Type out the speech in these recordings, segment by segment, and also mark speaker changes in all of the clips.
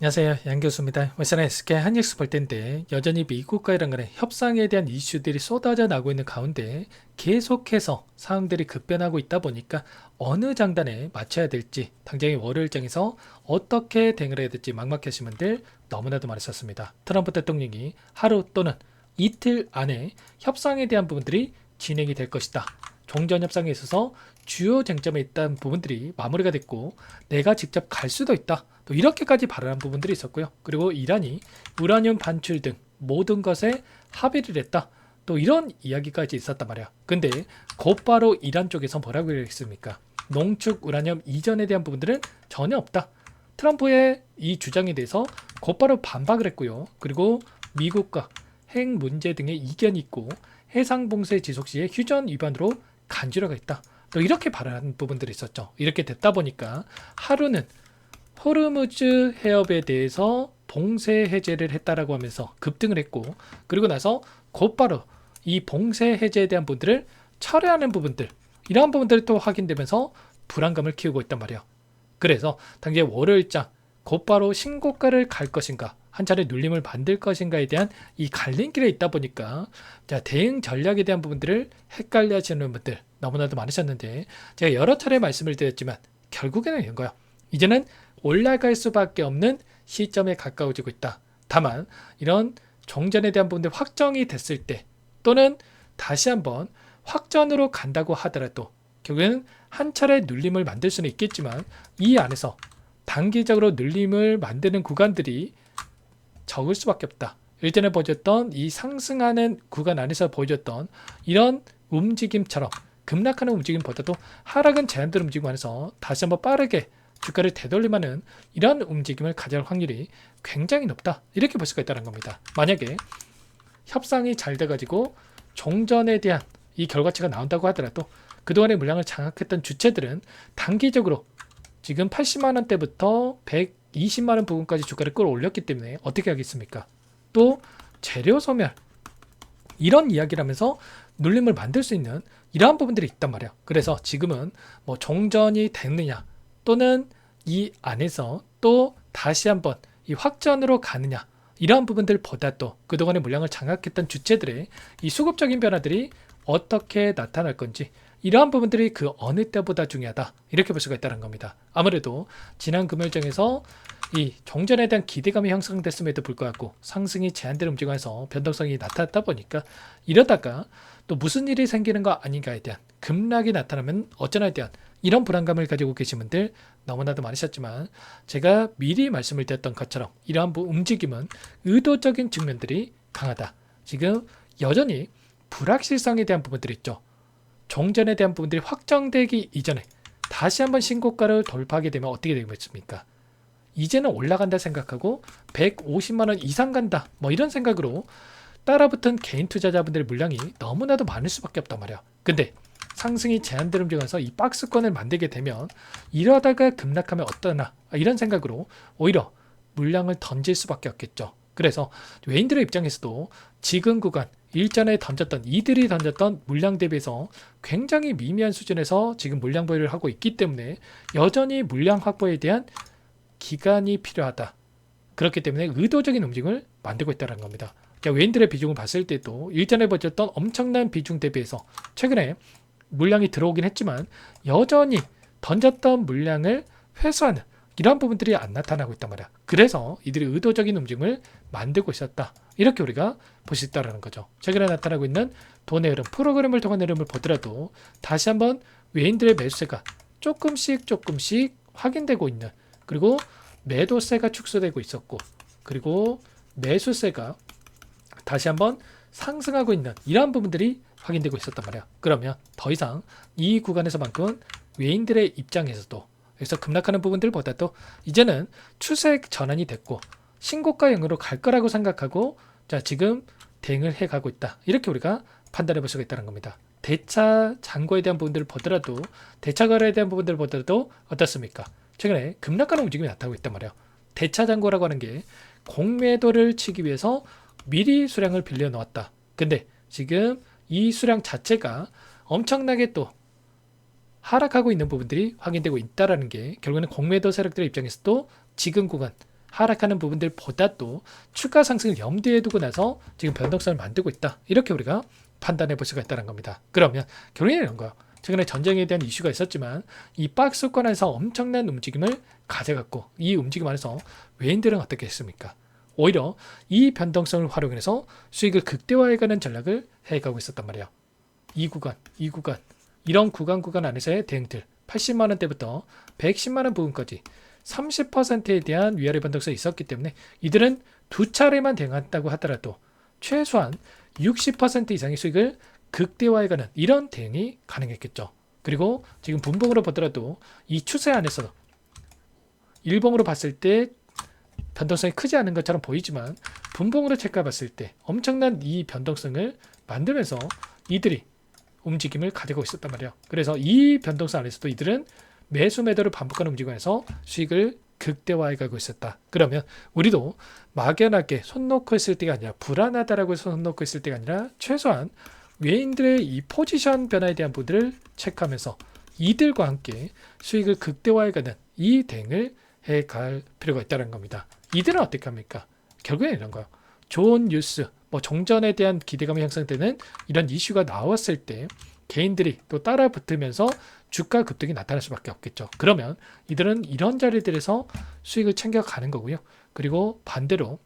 Speaker 1: 안녕하세요, 양 교수입니다. 월선 SK 한익스 볼 텐데 여전히 미국과 이란 간의 협상에 대한 이슈들이 쏟아져 나고 있는 가운데 계속해서 상황들이 급변하고 있다 보니까 어느 장단에 맞춰야 될지 당장의 월요일장에서 어떻게 대응을 해야 될지 막막하신 분들 너무나도 많으셨습니다. 트럼프 대통령이 하루 또는 이틀 안에 협상에 대한 부분들이 진행이 될 것이다. 종전협상에 있어서 주요 쟁점에 있던 부분들이 마무리가 됐고 내가 직접 갈 수도 있다. 또 이렇게까지 발언한 부분들이 있었고요. 그리고 이란이 우라늄 반출 등 모든 것에 합의를 했다. 또 이런 이야기까지 있었단 말이야. 근데 곧바로 이란 쪽에서 뭐라고 했습니까? 농축 우라늄 이전에 대한 부분들은 전혀 없다. 트럼프의 이 주장에 대해서 곧바로 반박을 했고요. 그리고 미국과 핵 문제 등의 이견이 있고 해상 봉쇄 지속 시에 휴전 위반으로 간주라가 있다. 또 이렇게 발언한 부분들이 있었죠. 이렇게 됐다 보니까 하루는 호르무즈 해협에 대해서 봉쇄 해제를 했다라고 하면서 급등을 했고, 그리고 나서 곧바로 이 봉쇄 해제에 대한 부분들을 철회하는 부분들, 이러한 부분들이 또 확인되면서 불안감을 키우고 있단 말이에요. 그래서 당장 월요일장 곧바로 신고가를 갈 것인가, 한 차례 눌림을 만들 것인가에 대한 이 갈림길에 있다 보니까 자, 대응 전략에 대한 부분들을 헷갈려 하시는 분들 너무나도 많으셨는데, 제가 여러 차례 말씀을 드렸지만 결국에는 이런 거예요. 이제는 올라갈 수밖에 없는 시점에 가까워지고 있다. 다만 이런 종전에 대한 부분들 확정이 됐을 때, 또는 다시 한번 확전으로 간다고 하더라도 결국에는 한 차례 눌림을 만들 수는 있겠지만 이 안에서 단기적으로 눌림을 만드는 구간들이 적을 수밖에 없다. 일전에 보여줬던 이 상승하는 구간 안에서 보여줬던 이런 움직임처럼 급락하는 움직임보다도 하락은 제한된 움직임 안에서 다시 한번 빠르게 주가를 되돌림하는 이런 움직임을 가져올 확률이 굉장히 높다. 이렇게 볼 수가 있다는 겁니다. 만약에 협상이 잘 돼가지고 종전에 대한 이 결과치가 나온다고 하더라도 그동안의 물량을 장악했던 주체들은 단기적으로 지금 80만 원대부터 120만 원 부분까지 주가를 끌어올렸기 때문에 어떻게 하겠습니까? 또 재료 소멸 이런 이야기를 하면서 눌림을 만들 수 있는 이러한 부분들이 있단 말이야. 그래서 지금은 뭐 종전이 됐느냐 또는 이 안에서 또 다시 한번 이 확전으로 가느냐, 이러한 부분들보다도 그동안의 물량을 장악했던 주체들의 이 수급적인 변화들이 어떻게 나타날 건지, 이러한 부분들이 그 어느 때보다 중요하다. 이렇게 볼 수가 있다는 겁니다. 아무래도 지난 금요일장에서 이 종전에 대한 기대감이 형성됐음에도 불구하고 상승이 제한된 움직임에서 변동성이 나타났다 보니까 이러다가 또 무슨 일이 생기는 거 아닌가에 대한 급락이 나타나면 어쩌나에 대한 이런 불안감을 가지고 계신 분들 너무나도 많으셨지만, 제가 미리 말씀을 드렸던 것처럼 이러한 움직임은 의도적인 측면들이 강하다. 지금 여전히 불확실성에 대한 부분들이 있죠. 종전에 대한 부분들이 확정되기 이전에 다시 한번 신고가를 돌파하게 되면 어떻게 되겠습니까? 이제는 올라간다 생각하고 150만 원 이상 간다, 뭐 이런 생각으로 따라붙은 개인 투자자분들의 물량이 너무나도 많을 수밖에 없단 말이야. 근데 상승이 제한된 움직임에서 이 박스권을 만들게 되면 이러다가 급락하면 어떠나, 이런 생각으로 오히려 물량을 던질 수밖에 없겠죠. 그래서 외인들의 입장에서도 지금 구간 일전에 던졌던, 이들이 던졌던 물량 대비해서 굉장히 미미한 수준에서 지금 물량 보유를 하고 있기 때문에 여전히 물량 확보에 대한 기간이 필요하다. 그렇기 때문에 의도적인 움직임을 만들고 있다는 겁니다. 외인들의 비중을 봤을 때도 일전에 보였던 엄청난 비중 대비해서 최근에 물량이 들어오긴 했지만 여전히 던졌던 물량을 회수하는 이러한 부분들이 안 나타나고 있단 말이야. 그래서 이들이 의도적인 움직임을 만들고 있었다. 이렇게 우리가 볼 수 있다는 거죠. 최근에 나타나고 있는 돈의 흐름, 프로그램을 통한 흐름을 보더라도 다시 한번 외인들의 매수세가 조금씩 확인되고 있는, 그리고 매도세가 축소되고 있었고, 그리고 매수세가 다시 한번 상승하고 있는 이러한 부분들이 확인되고 있었단 말이야. 그러면 더 이상 이 구간에서만큼은 외인들의 입장에서도, 그래서 급락하는 부분들보다도 이제는 추세 전환이 됐고 신고가형으로 갈 거라고 생각하고 자, 지금 대응을 해가고 있다. 이렇게 우리가 판단해 볼 수가 있다는 겁니다. 대차 잔고에 대한 부분들을 보더라도, 대차 거래에 대한 부분들을 보더라도 어떻습니까? 최근에 급락하는 움직임이 나타나고 있단 말이에요. 대차 잔고라고 하는 게 공매도를 치기 위해서 미리 수량을 빌려 놓았다. 근데 지금 이 수량 자체가 엄청나게 또 하락하고 있는 부분들이 확인되고 있다는 게 결국에는 공매도 세력들의 입장에서도 지금 구간 하락하는 부분들보다도 추가 상승을 염두에 두고 나서 지금 변동성을 만들고 있다. 이렇게 우리가 판단해 볼 수가 있다는 겁니다. 그러면 결론이 이런 거예요. 최근에 전쟁에 대한 이슈가 있었지만 이 박스권 안에서 엄청난 움직임을 가져갔고 이 움직임 안에서 외인들은 어떻게 했습니까? 오히려 이 변동성을 활용해서 수익을 극대화해가는 전략을 해가고 있었단 말이에요. 이 구간 이런 구간 안에서의 대응들 80만 원대부터 110만 원 부분까지 30%에 대한 위아래 변동성이 있었기 때문에 이들은 두 차례만 대응한다고 하더라도 최소한 60% 이상의 수익을 극대화해가는 이런 대응이 가능했겠죠. 그리고 지금 분봉으로 보더라도 이 추세 안에서 일봉으로 봤을 때 변동성이 크지 않은 것처럼 보이지만 분봉으로 체크해 봤을 때 엄청난 이 변동성을 만들면서 이들이 움직임을 가지고 있었단 말이에요. 그래서 이 변동성 안에서도 이들은 매수 매도를 반복하는 움직임에서 수익을 극대화해 가고 있었다. 그러면 우리도 막연하게 손 놓고 있을 때가 아니라 불안하다라고 해서 손 놓고 있을 때가 아니라 최소한 외인들의 이 포지션 변화에 대한 부분들을 체크하면서 이들과 함께 수익을 극대화해가는 이 대응을 해갈 필요가 있다는 겁니다. 이들은 어떻게 합니까? 결국엔 이런 거예요. 좋은 뉴스, 종전에 대한 기대감이 형성되는 이런 이슈가 나왔을 때 개인들이 또 따라 붙으면서 주가 급등이 나타날 수밖에 없겠죠. 그러면 이들은 이런 자리들에서 수익을 챙겨가는 거고요. 그리고 반대로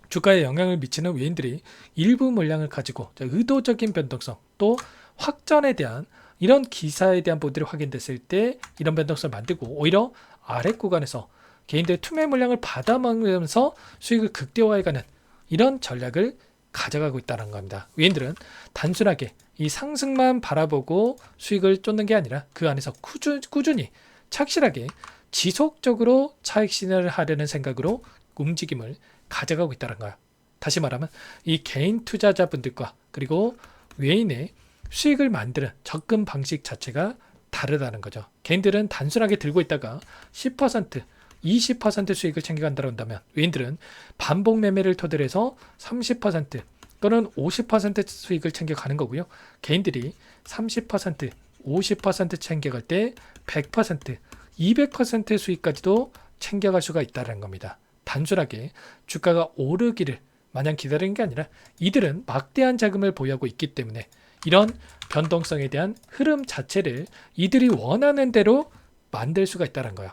Speaker 1: 주가에 영향을 미치는 외인들이 일부 물량을 가지고 의도적인 변동성 또 확전에 대한 이런 기사에 대한 부분들이 확인됐을 때 이런 변동성을 만들고 오히려 아래 구간에서 개인들의 투매 물량을 받아먹으면서 수익을 극대화해가는 이런 전략을 가져가고 있다는 겁니다. 외인들은 단순하게 이 상승만 바라보고 수익을 쫓는 게 아니라 그 안에서 꾸준히 착실하게 지속적으로 차익 실현을 하려는 생각으로 움직임을 가져가고 있다는 거야. 다시 말하면 이 개인 투자자분들과 그리고 외인의 수익을 만드는 접근 방식 자체가 다르다는 거죠. 개인들은 단순하게 들고 있다가 10%, 20% 수익을 챙겨간다고 한다면 외인들은 반복 매매를 토대로 해서 30% 또는 50% 수익을 챙겨가는 거고요. 개인들이 30%, 50% 챙겨갈 때 100%, 200% 수익까지도 챙겨갈 수가 있다는 겁니다. 단순하게 주가가 오르기를 마냥 기다리는 게 아니라 이들은 막대한 자금을 보유하고 있기 때문에 이런 변동성에 대한 흐름 자체를 이들이 원하는 대로 만들 수가 있다는 거예요.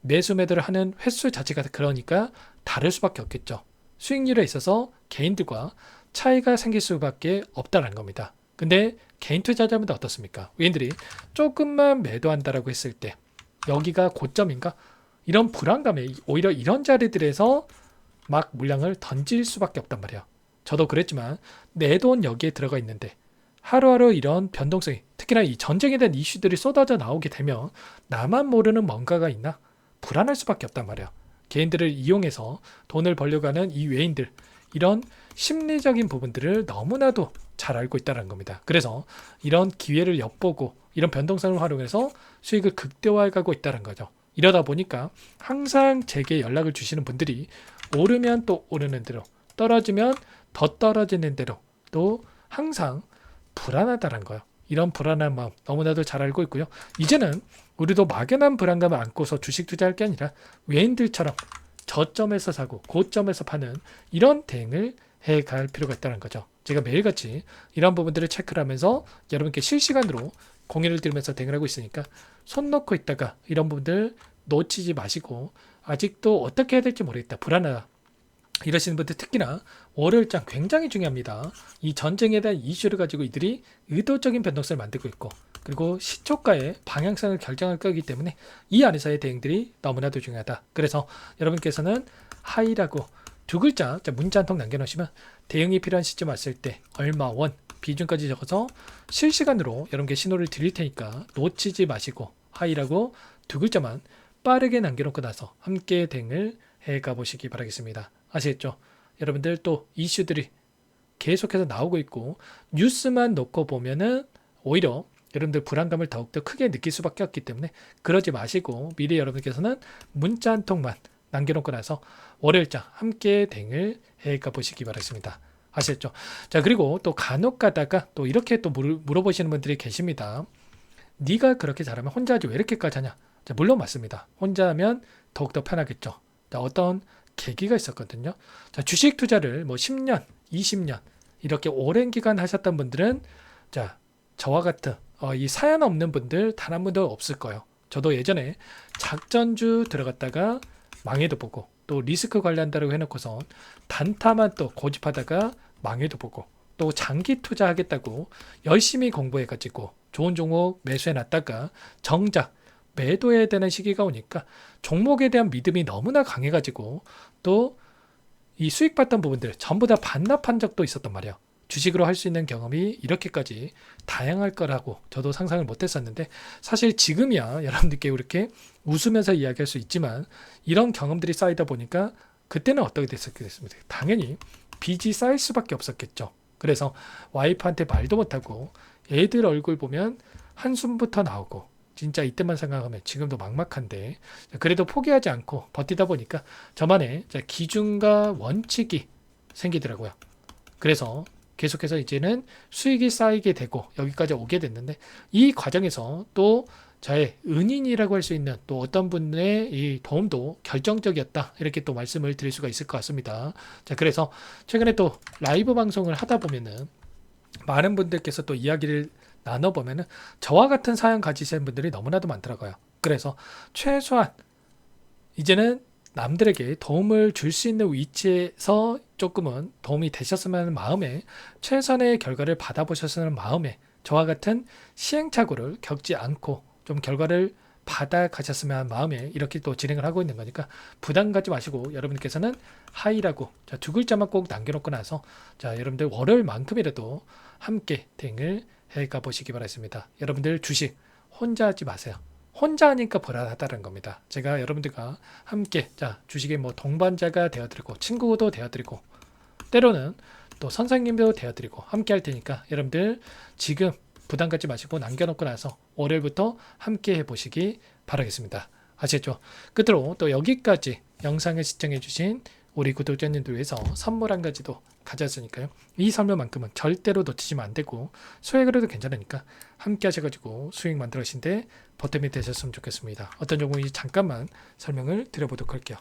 Speaker 1: 매수 매도를 하는 횟수 자체가 그러니까 다를 수밖에 없겠죠. 수익률에 있어서 개인들과 차이가 생길 수밖에 없다는 겁니다. 근데 개인 투자자분들 어떻습니까? 외인들이 조금만 매도한다라고 했을 때 여기가 고점인가? 이런 불안감에 오히려 이런 자리들에서 막 물량을 던질 수밖에 없단 말이에요. 저도 그랬지만 내 돈 여기에 들어가 있는데 하루하루 이런 변동성이 특히나 이 전쟁에 대한 이슈들이 쏟아져 나오게 되면 나만 모르는 뭔가가 있나? 불안할 수밖에 없단 말이에요. 개인들을 이용해서 돈을 벌려고 하는 이 외인들 이런 심리적인 부분들을 너무나도 잘 알고 있다는 겁니다. 그래서 이런 기회를 엿보고 이런 변동성을 활용해서 수익을 극대화해 가고 있다는 거죠. 이러다 보니까 항상 제게 연락을 주시는 분들이 오르면 또 오르는 대로 떨어지면 더 떨어지는 대로 또 항상 불안하다는 거예요. 이런 불안한 마음 너무나도 잘 알고 있고요. 이제는 우리도 막연한 불안감을 안고서 주식 투자할 게 아니라 외인들처럼 저점에서 사고 고점에서 파는 이런 대응을 해갈 필요가 있다는 거죠. 제가 매일같이 이런 부분들을 체크를 하면서 여러분께 실시간으로 공유를 드리면서 대응을 하고 있으니까 손 놓고 있다가 이런 부분들 놓치지 마시고 아직도 어떻게 해야 될지 모르겠다. 불안하다. 이러시는 분들 특히나 월요일장 굉장히 중요합니다. 이 전쟁에 대한 이슈를 가지고 이들이 의도적인 변동성을 만들고 있고 그리고 시초가의 방향성을 결정할 거기 때문에 이 안에서의 대응들이 너무나도 중요하다. 그래서 여러분께서는 하이라고 두 글자 문자 한 통 남겨놓으시면 대응이 필요한 시점 왔을 때 얼마 원 비중까지 적어서 실시간으로 여러분께 신호를 드릴 테니까 놓치지 마시고 하이라고 두 글자만 빠르게 남겨놓고 나서 함께 대응을 해가 보시기 바라겠습니다. 아시겠죠? 여러분들 또 이슈들이 계속해서 나오고 있고 뉴스만 놓고 보면은 오히려 여러분들 불안감을 더욱더 크게 느낄 수밖에 없기 때문에 그러지 마시고 미리 여러분께서는 문자 한 통만 남겨놓고 나서 월요일장 함께 대응을 해가 보시기 바라겠습니다. 아시겠죠? 자, 그리고 또 간혹 가다가 또 이렇게 또 물어보시는 분들이 계십니다. 네가 그렇게 잘하면 혼자 하지 왜 이렇게까지 하냐? 자, 물론 맞습니다. 혼자 하면 더욱더 편하겠죠. 자, 어떤 계기가 있었거든요. 자, 주식 투자를 뭐 10년, 20년 이렇게 오랜 기간 하셨던 분들은 자, 저와 같은 이 사연 없는 분들 단 한 분도 없을 거예요. 저도 예전에 작전주 들어갔다가 망해도 보고 또 리스크 관리한다고 해놓고서 단타만 또 고집하다가 망해도 보고 또 장기 투자하겠다고 열심히 공부해가지고 좋은 종목 매수해놨다가 정작 매도해야 되는 시기가 오니까 종목에 대한 믿음이 너무나 강해가지고 또 이 수익 봤던 부분들 전부 다 반납한 적도 있었단 말이에요. 주식으로 할 수 있는 경험이 이렇게까지 다양할 거라고 저도 상상을 못했었는데 사실 지금이야 여러분들께 이렇게 웃으면서 이야기할 수 있지만 이런 경험들이 쌓이다 보니까 그때는 어떻게 됐었겠습니까? 당연히 빚이 쌓일 수밖에 없었겠죠. 그래서 와이프한테 말도 못하고 애들 얼굴 보면 한숨부터 나오고 진짜 이때만 생각하면 지금도 막막한데 그래도 포기하지 않고 버티다 보니까 저만의 기준과 원칙이 생기더라고요. 그래서 계속해서 이제는 수익이 쌓이게 되고 여기까지 오게 됐는데 이 과정에서 또 저의 은인이라고 할 수 있는 또 어떤 분의 이 도움도 결정적이었다 이렇게 또 말씀을 드릴 수가 있을 것 같습니다. 자, 그래서 최근에 또 라이브 방송을 하다 보면은 많은 분들께서 또 이야기를 나눠보면은 저와 같은 사연 가지신 분들이 너무나도 많더라고요. 그래서 최소한 이제는 남들에게 도움을 줄 수 있는 위치에서 조금은 도움이 되셨으면 하는 마음에 최선의 결과를 받아보셨으면 하는 마음에 저와 같은 시행착오를 겪지 않고 좀 결과를 받아가셨으면 하는 마음에 이렇게 또 진행을 하고 있는 거니까 부담 갖지 마시고 여러분께서는 하이라고 두 글자만 꼭 남겨놓고 나서 자, 여러분들 월요일만큼이라도 함께 대응을 해가 보시기 바랍니다. 여러분들 주식 혼자 하지 마세요. 혼자 하니까 불안하다는 겁니다. 제가 여러분들과 함께 주식의 뭐 동반자가 되어드리고 친구도 되어드리고 때로는 또 선생님도 되어드리고 함께 할 테니까 여러분들 지금 부담 갖지 마시고 남겨놓고 나서 월요일부터 함께 해보시기 바라겠습니다. 아시겠죠? 끝으로 또 여기까지 영상을 시청해주신 우리 구독자님들 위해서 선물 한 가지도 가져왔으니까요. 이 선물만큼은 절대로 놓치시면 안 되고 소액으로 해도 괜찮으니까 함께 하셔가지고 수익 만들어가신데 보탬이 되셨으면 좋겠습니다. 어떤 종목인지 잠깐만 설명을 드려보도록 할게요.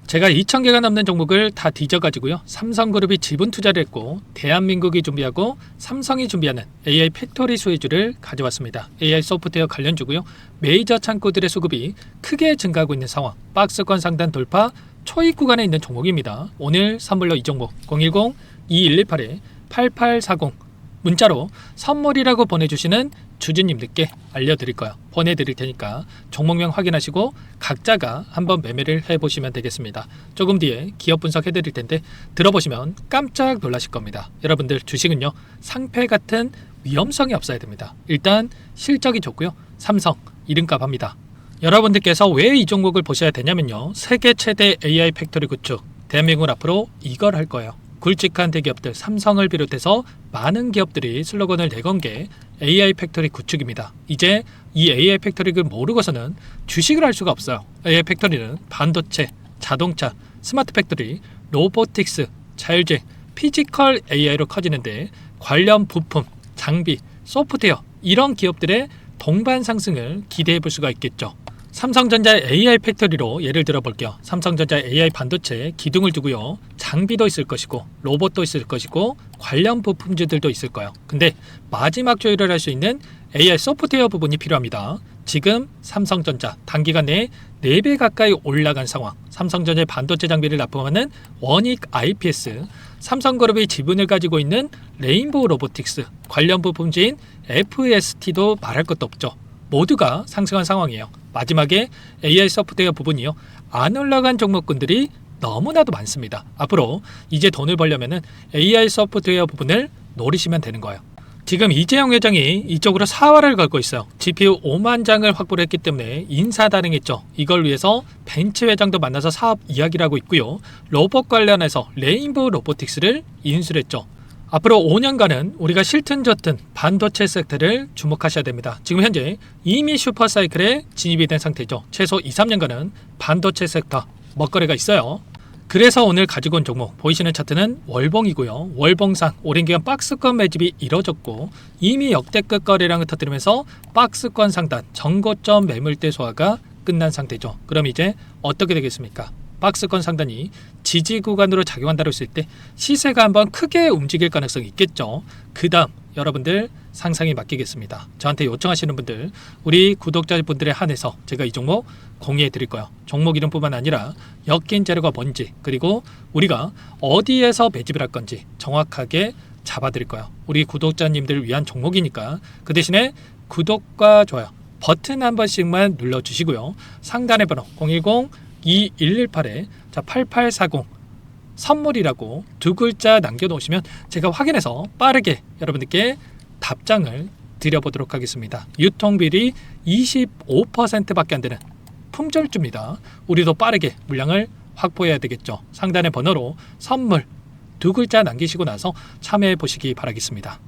Speaker 1: 제가 2,000개가 넘는 종목을 다 뒤져가지고요. 삼성그룹이 지분 투자를 했고 대한민국이 준비하고 삼성이 준비하는 AI 팩토리 수혜주를 가져왔습니다. AI 소프트웨어 관련주고요. 메이저 창구들의 수급이 크게 증가하고 있는 상황, 박스권 상단 돌파 초입 구간에 있는 종목입니다. 오늘 선물로 이 종목 010-2118-8840 문자로 선물이라고 보내주시는 주주님들께 알려드릴 거예요. 보내드릴 테니까 종목명 확인하시고 각자가 한번 매매를 해보시면 되겠습니다. 조금 뒤에 기업 분석해드릴 텐데 들어보시면 깜짝 놀라실 겁니다. 여러분들 주식은요 상패 같은 위험성이 없어야 됩니다. 일단 실적이 좋고요. 삼성 이름값 합니다. 여러분들께서 왜 이 종목을 보셔야 되냐면요. 세계 최대 AI 팩토리 구축 대한민국은 앞으로 이걸 할 거예요. 굵직한 대기업들 삼성을 비롯해서 많은 기업들이 슬로건을 내건 게 AI 팩토리 구축입니다. 이제 이 AI 팩토리를 모르고서는 주식을 할 수가 없어요. AI 팩토리는 반도체, 자동차, 스마트 팩토리, 로보틱스, 자율주행, 피지컬 AI로 커지는데 관련 부품, 장비, 소프트웨어 이런 기업들의 동반 상승을 기대해 볼 수가 있겠죠. 삼성전자의 AI 팩토리로 예를 들어 볼게요. 삼성전자의 AI 반도체에 기둥을 두고요. 장비도 있을 것이고 로봇도 있을 것이고 관련 부품주들도 있을 거예요. 근데 마지막 조율을 할 수 있는 AI 소프트웨어 부분이 필요합니다. 지금 삼성전자 단기간 내에 4배 가까이 올라간 상황. 삼성전자의 반도체 장비를 납품하는 원익 IPS, 삼성그룹이 지분을 가지고 있는 레인보우 로보틱스, 관련 부품주인 FST도 말할 것도 없죠. 모두가 상승한 상황이에요. 마지막에 AI 소프트웨어 부분이요. 안 올라간 종목군들이 너무나도 많습니다. 앞으로 이제 돈을 벌려면 AI 소프트웨어 부분을 노리시면 되는 거예요. 지금 이재용 회장이 이쪽으로 사활을 걸고 있어요. GPU 5만 장을 확보를 했기 때문에 인사다능했죠. 이걸 위해서 벤츠 회장도 만나서 사업 이야기를 하고 있고요. 로봇 관련해서 레인보우 로보틱스를 인수를 했죠. 앞으로 5년간은 우리가 싫든 좋든 반도체 섹터를 주목하셔야 됩니다. 지금 현재 이미 슈퍼사이클에 진입이 된 상태죠. 최소 2-3년간은 반도체 섹터 먹거리가 있어요. 그래서 오늘 가지고 온 종목 보이시는 차트는 월봉이고요. 월봉상 오랜 기간 박스권 매집이 이뤄졌고 이미 역대급 거래량을 터뜨리면서 박스권 상단 정고점 매물대 소화가 끝난 상태죠. 그럼 이제 어떻게 되겠습니까? 박스권 상단이 지지 구간으로 작용한다고 했을 때 시세가 한번 크게 움직일 가능성이 있겠죠. 그 다음 여러분들 상상에 맡기겠습니다. 저한테 요청하시는 분들, 우리 구독자분들에 한해서 제가 이 종목 공유해 드릴 거예요. 종목 이름뿐만 아니라 엮인 재료가 뭔지, 그리고 우리가 어디에서 매집을 할 건지 정확하게 잡아 드릴 거예요. 우리 구독자님들을 위한 종목이니까 그 대신에 구독과 좋아요 버튼 한 번씩만 눌러주시고요. 상단의 번호 010-2118-8840 선물이라고 두 글자 남겨놓으시면 제가 확인해서 빠르게 여러분들께 답장을 드려보도록 하겠습니다. 유통비리 25%밖에 안 되는 품절주입니다. 우리도 빠르게 물량을 확보해야 되겠죠. 상단의 번호로 선물 두 글자 남기시고 나서 참여해 보시기 바라겠습니다.